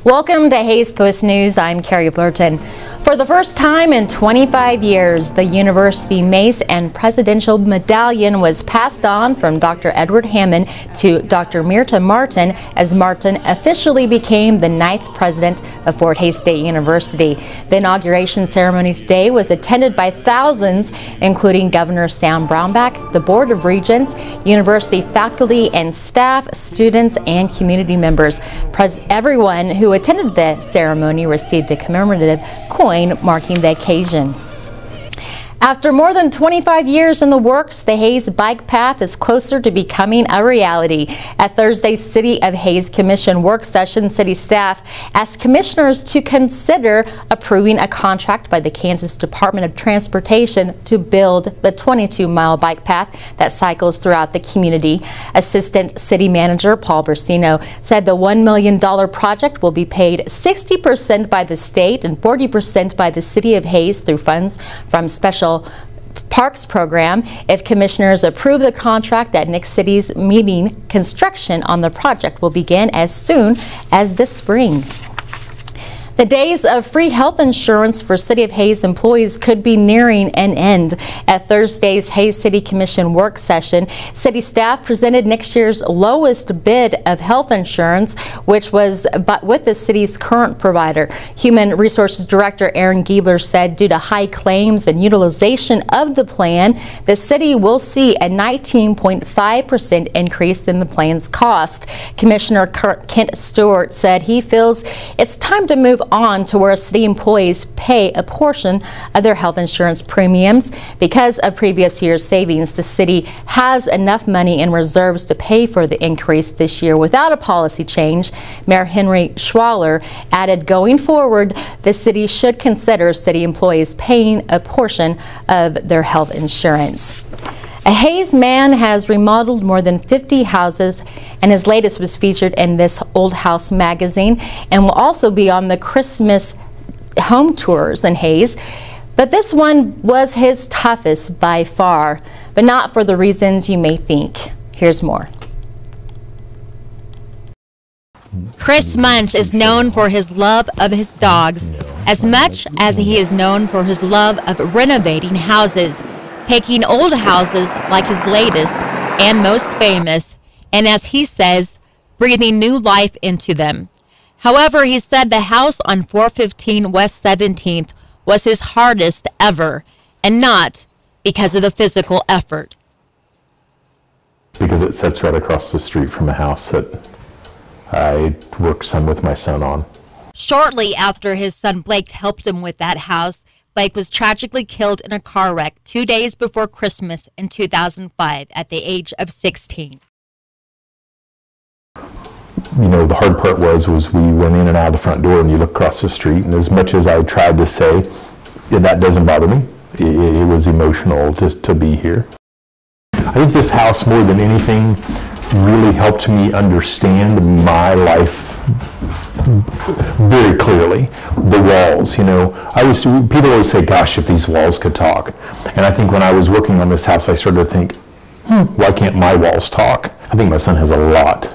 Welcome to Hays Post News. I'm Carrie Blurton. For the first time in 25 years, the University Mace and Presidential Medallion was passed on from Dr. Edward Hammond to Dr. Myrta Martin as Martin officially became the 9th president of Fort Hays State University. The inauguration ceremony today was attended by thousands, including Governor Sam Brownback, the Board of Regents, university faculty and staff, students, and community members. Everyone who attended the ceremony received a commemorative coin marking the occasion. After more than 25 years in the works, the Hays Bike Path is closer to becoming a reality. At Thursday's City of Hays Commission work session, city staff asked commissioners to consider approving a contract by the Kansas Department of Transportation to build the 22-mile bike path that cycles throughout the community. Assistant City Manager Paul Bursino said the $1 million project will be paid 60% by the state and 40% by the City of Hays through funds from Special Parks program. If commissioners approve the contract at next city's meeting, construction on the project will begin as soon as this spring. The days of free health insurance for City of Hays employees could be nearing an end. At Thursday's Hays City Commission work session, city staff presented next year's lowest bid of health insurance, which was with the city's current provider. Human Resources Director Aaron Giebler said due to high claims and utilization of the plan, the city will see a 19.5% increase in the plan's cost. Commissioner Kent Stewart said he feels it's time to move on to where city employees pay a portion of their health insurance premiums. Because of previous year's savings, the city has enough money in reserves to pay for the increase this year without a policy change. Mayor Henry Schwaller added, going forward, the city should consider city employees paying a portion of their health insurance. A Hays man has remodeled more than 50 houses, and his latest was featured in this Old House magazine and will also be on the Christmas home tours in Hays. But this one was his toughest by far, but not for the reasons you may think. Here's more. Chris Munch is known for his love of his dogs, as much as he is known for his love of renovating houses, taking old houses like his latest and most famous, and as he says, breathing new life into them. However, he said the house on 415 West 17th was his hardest ever, and not because of the physical effort. Because it sits right across the street from a house that I work some with my son on. Shortly after his son Blake helped him with that house, Blake was tragically killed in a car wreck 2 days before Christmas in 2005 at the age of 16. You know, the hard part was we went in and out of the front door and you look across the street, and as much as I tried to say, that doesn't bother me, it was emotional just to be here. I think this house, more than anything, really helped me understand my life very clearly. The walls, you know, people always say, gosh, if these walls could talk. And I think when I was working on this house, I started to think, why can't my walls talk? I think my son has a lot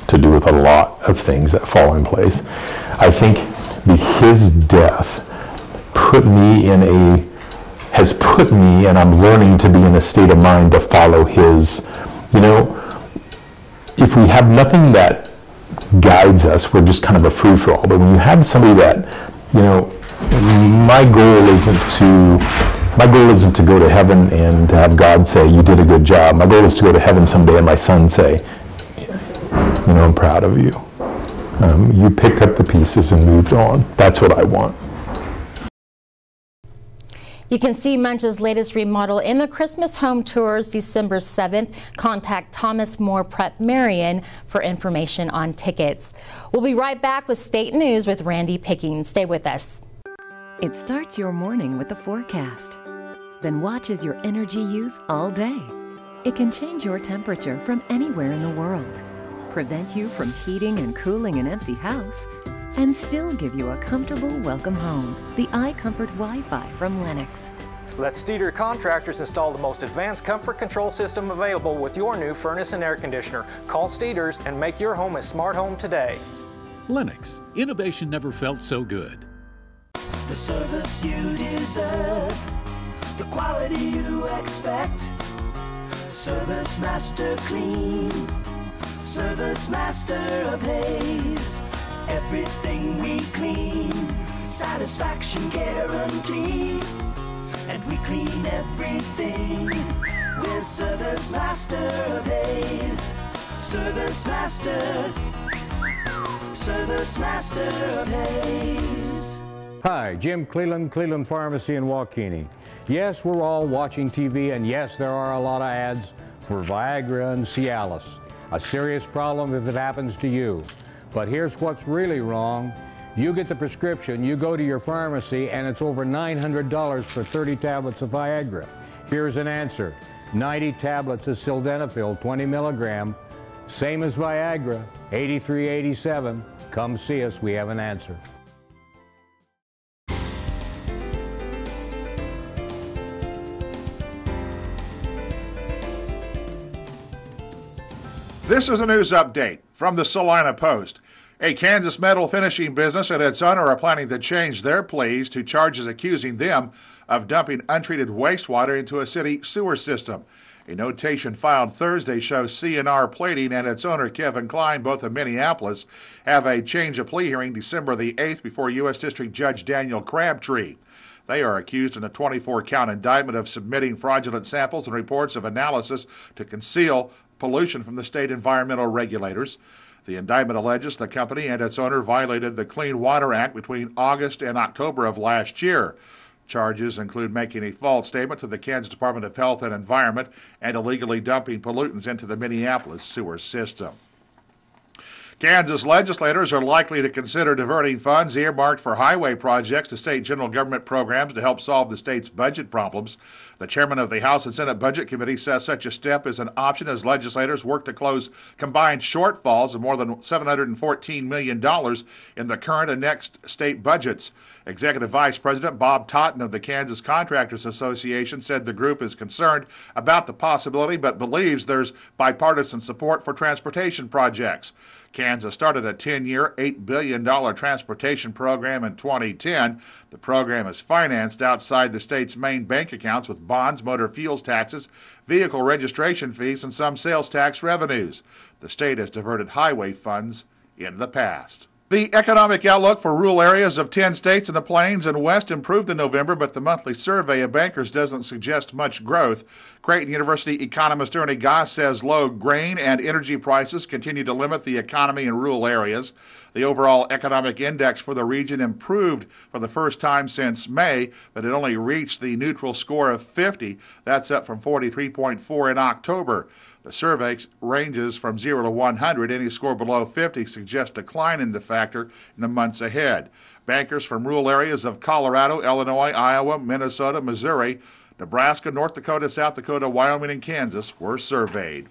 to do with a lot of things that fall in place. I think his death has put me, and I'm learning to be in a state of mind to follow his. You know, if we have nothing that guides us, we're just kind of a free-for-all. But when you have somebody that, you know, my goal isn't to go to heaven and to have God say, you did a good job. My goal is to go to heaven someday and my son say, you know, I'm proud of you. You picked up the pieces and moved on. That's what I want. You can see Munch's latest remodel in the Christmas home tours December 7th. Contact Thomas Moore Prep Marion for information on tickets. We'll be right back with State News with Randy Picking. Stay with us. It starts your morning with the forecast, then watches your energy use all day. It can change your temperature from anywhere in the world, prevent you from heating and cooling an empty house, and still give you a comfortable welcome home. The iComfort Wi-Fi from Lennox. Let Steeder Contractors install the most advanced comfort control system available with your new furnace and air conditioner. Call Steeders and make your home a smart home today. Lennox. Innovation never felt so good. The service you deserve, the quality you expect. Service Master Clean, Service Master of Haze. Everything we clean, satisfaction guaranteed. And we clean everything with Service Master of Haze. Service Master, Service Master of Haze. Hi, Jim Cleland, Cleland Pharmacy in Waukeeny. Yes, we're all watching TV, and yes, there are a lot of ads for Viagra and Cialis. A serious problem if it happens to you. But here's what's really wrong. You get the prescription, you go to your pharmacy, and it's over $900 for 30 tablets of Viagra. Here's an answer. 90 tablets of sildenafil, 20 milligram, same as Viagra, $83.87. Come see us, we have an answer. This is a news update from the Salina Post. A Kansas metal finishing business and its owner are planning to change their pleas to charges accusing them of dumping untreated wastewater into a city sewer system. A notation filed Thursday shows CNR Plating and its owner Kevin Klein, both of Minneapolis, have a change of plea hearing December the 8th before U.S. District Judge Daniel Crabtree. They are accused in a 24-count indictment of submitting fraudulent samples and reports of analysis to conceal pollution from the state environmental regulators. The indictment alleges the company and its owner violated the Clean Water Act between August and October of last year. Charges include making a false statement to the Kansas Department of Health and Environment and illegally dumping pollutants into the Minneapolis sewer system. Kansas legislators are likely to consider diverting funds earmarked for highway projects to state general government programs to help solve the state's budget problems. The chairman of the House and Senate Budget Committee says such a step is an option as legislators work to close combined shortfalls of more than $714 million in the current and next state budgets. Executive Vice President Bob Totten of the Kansas Contractors Association said the group is concerned about the possibility but believes there's bipartisan support for transportation projects. Kansas started a 10-year, $8 billion transportation program in 2010. The program is financed outside the state's main bank accounts with bonds, motor fuels taxes, vehicle registration fees, and some sales tax revenues. The state has diverted highway funds in the past. The economic outlook for rural areas of 10 states in the Plains and West improved in November, but the monthly survey of bankers doesn't suggest much growth. Creighton University economist Ernie Goss says low grain and energy prices continue to limit the economy in rural areas. The overall economic index for the region improved for the first time since May, but it only reached the neutral score of 50. That's up from 43.4 in October. The survey ranges from 0 to 100. Any score below 50 suggests decline in the factor in the months ahead. Bankers from rural areas of Colorado, Illinois, Iowa, Minnesota, Missouri, Nebraska, North Dakota, South Dakota, Wyoming, and Kansas were surveyed.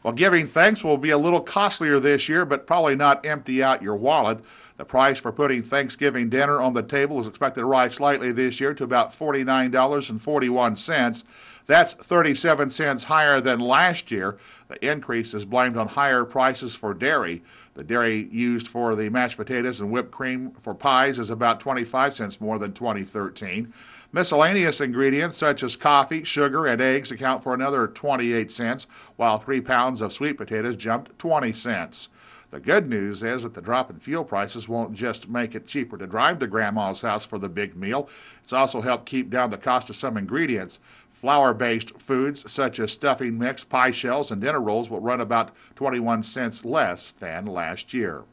Well, giving thanks will be a little costlier this year, but probably not empty out your wallet. The price for putting Thanksgiving dinner on the table is expected to rise slightly this year to about $49.41. That's 37 cents higher than last year. The increase is blamed on higher prices for dairy. The dairy used for the mashed potatoes and whipped cream for pies is about 25 cents more than 2013. Miscellaneous ingredients such as coffee, sugar, and eggs account for another 28 cents, while 3 pounds of sweet potatoes jumped 20 cents. The good news is that the drop in fuel prices won't just make it cheaper to drive to Grandma's house for the big meal. It's also helped keep down the cost of some ingredients. Flour-based foods such as stuffing mix, pie shells, and dinner rolls will run about 21 cents less than last year.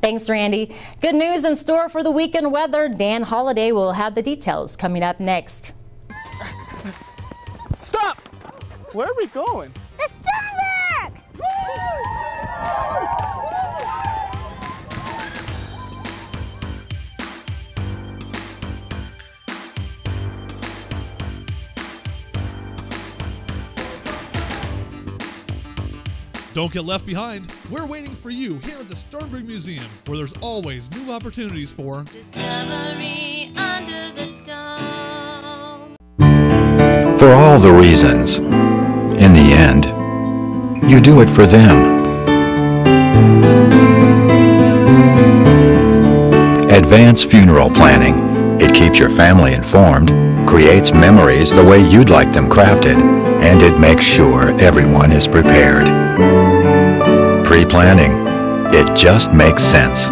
Thanks, Randy. Good news in store for the weekend weather. Dan Holliday will have the details coming up next. Stop! Where are we going? The Sternberg! Don't get left behind. We're waiting for you here at the Sternberg Museum, where there's always new opportunities for Discovery under the dome. For all the reasons, in the end, you do it for them. Advance Funeral Planning. It keeps your family informed, creates memories the way you'd like them crafted, and it makes sure everyone is prepared. Pre-planning. It just makes sense.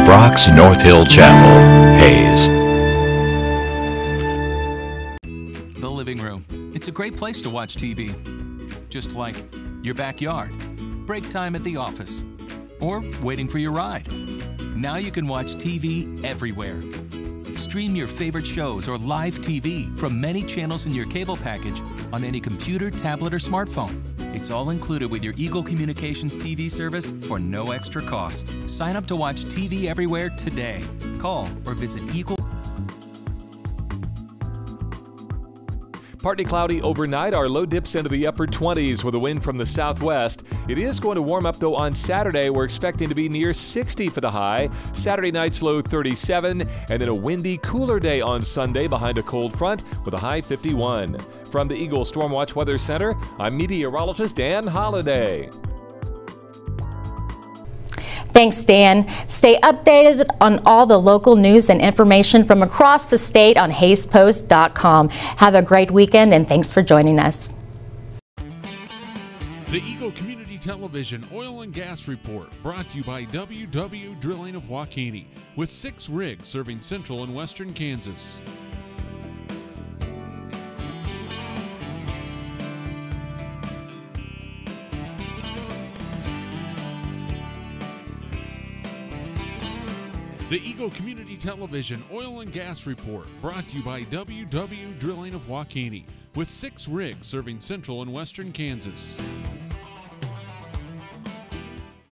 Brock's North Hill Chapel, Hayes. The living room. It's a great place to watch TV. Just like your backyard, break time at the office, or waiting for your ride. Now you can watch TV everywhere. Stream your favorite shows or live TV from many channels in your cable package on any computer, tablet, or smartphone. It's all included with your Eagle Communications TV service for no extra cost. Sign up to watch TV everywhere today. Call or visit Eagle. Partly cloudy overnight. Our low dips into the upper 20s with a wind from the southwest. It is going to warm up, though, on Saturday. We're expecting to be near 60 for the high. Saturday night's low 37, and then a windy, cooler day on Sunday behind a cold front with a high 51. From the Eagle Stormwatch Weather Center, I'm meteorologist Dan Holliday. Thanks, Dan. Stay updated on all the local news and information from across the state on HayesPost.com. Have a great weekend, and thanks for joining us. The Eagle Community Television Oil and Gas Report, brought to you by WW Drilling of Waukeeny, with 6 rigs serving central and western Kansas. The Eagle Community Television Oil and Gas Report, brought to you by WW Drilling of Waukeeny, with 6 rigs serving central and western Kansas.